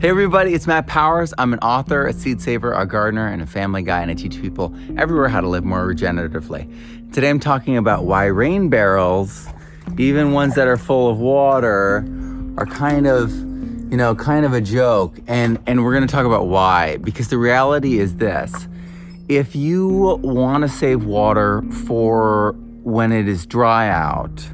Hey everybody, it's Matt Powers. I'm an author, a seed saver, a gardener, and a family guy, and I teach people everywhere how to live more regeneratively. Today I'm talking about why rain barrels, even ones that are full of water, are kind of a joke. And we're gonna talk about why, because the reality is this. If you wanna save water for when it is dry out,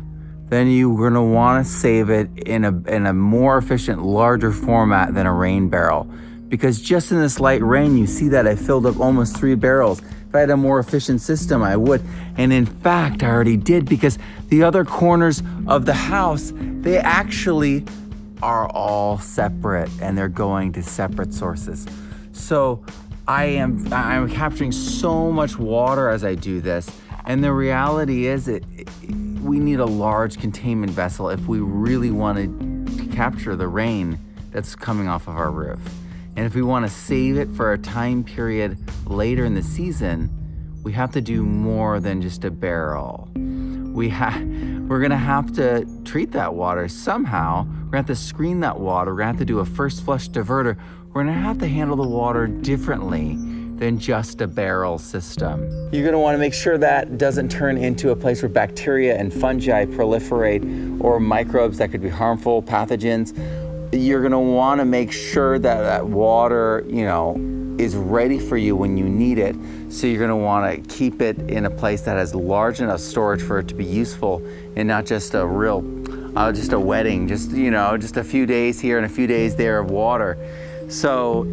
then you're going to want to save it in a more efficient, larger format than a rain barrel. Because just in this light rain, you see that I filled up almost 3 barrels. If I had a more efficient system, I would. And in fact, I already did, because the other corners of the house, they actually are all separate and they're going to separate sources. So I'm capturing so much water as I do this. And the reality is we need a large containment vessel if we really want to capture the rain that's coming off of our roof. And if we want to save it for a time period later in the season, we have to do more than just a barrel. We're gonna have to treat that water somehow. We're gonna have to screen that water. We're gonna have to do a first flush diverter. We're gonna have to handle the water differently than just a barrel system. You're gonna wanna make sure that doesn't turn into a place where bacteria and fungi proliferate, or microbes that could be harmful, pathogens. You're gonna wanna make sure that that water, is ready for you when you need it. So you're gonna wanna keep it in a place that has large enough storage for it to be useful, and not just a wedding, just a few days here and a few days there of water. So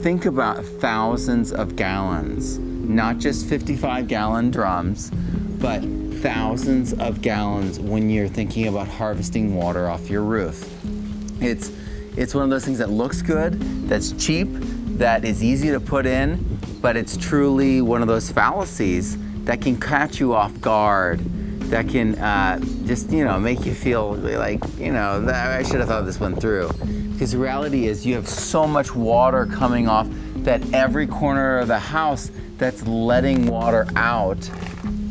think about thousands of gallons, not just 55-gallon drums, but thousands of gallons when you're thinking about harvesting water off your roof. It's one of those things that looks good, that's cheap, that is easy to put in, but it's truly one of those fallacies that can catch you off guard, that can make you feel like, that I should have thought this one through. Because the reality is you have so much water coming off that every corner of the house that's letting water out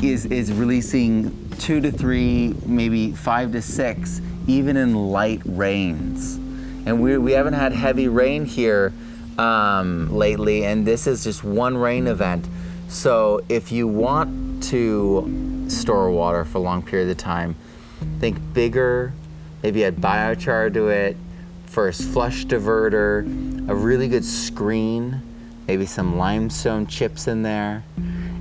is releasing 2 to 3, maybe 5 to 6, even in light rains. And we haven't had heavy rain here lately, and this is just one rain event. So if you want to store water for a long period of time, think bigger, maybe add biochar to it, first flush diverter, a really good screen, maybe some limestone chips in there,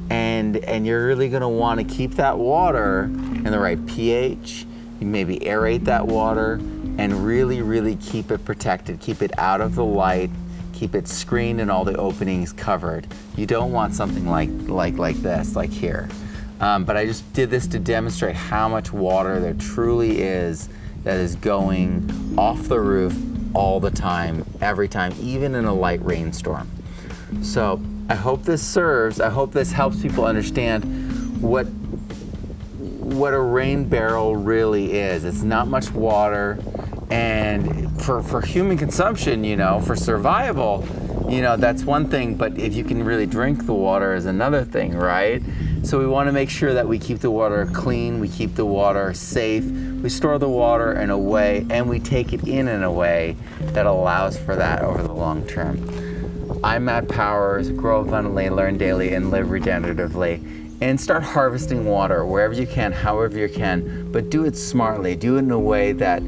and you're really gonna wanna keep that water in the right pH. You maybe aerate that water and really, really keep it protected, keep it out of the light, keep it screened and all the openings covered. You don't want something like this, like here. But I just did this to demonstrate how much water there truly is that is going off the roof all the time, every time, even in a light rainstorm. So I hope this serves. I hope this helps people understand what a rain barrel really is. It's not much water, and for human consumption, for survival, that's one thing, but if you can really drink the water is another thing, right? So we want to make sure that we keep the water clean, we keep the water safe, we store the water in a way, and we take it in a way that allows for that over the long term. I'm Matt Powers. Grow abundantly, learn daily, and live regeneratively. And start harvesting water wherever you can, however you can, but do it smartly. Do it in a way that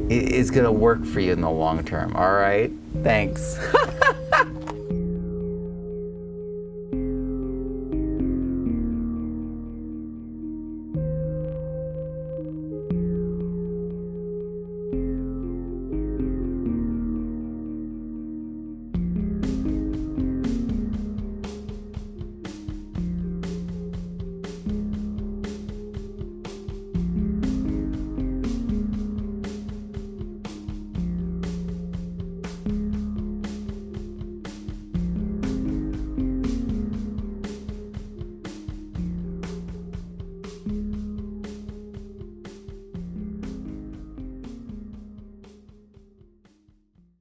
is going to work for you in the long term. All right? Thanks.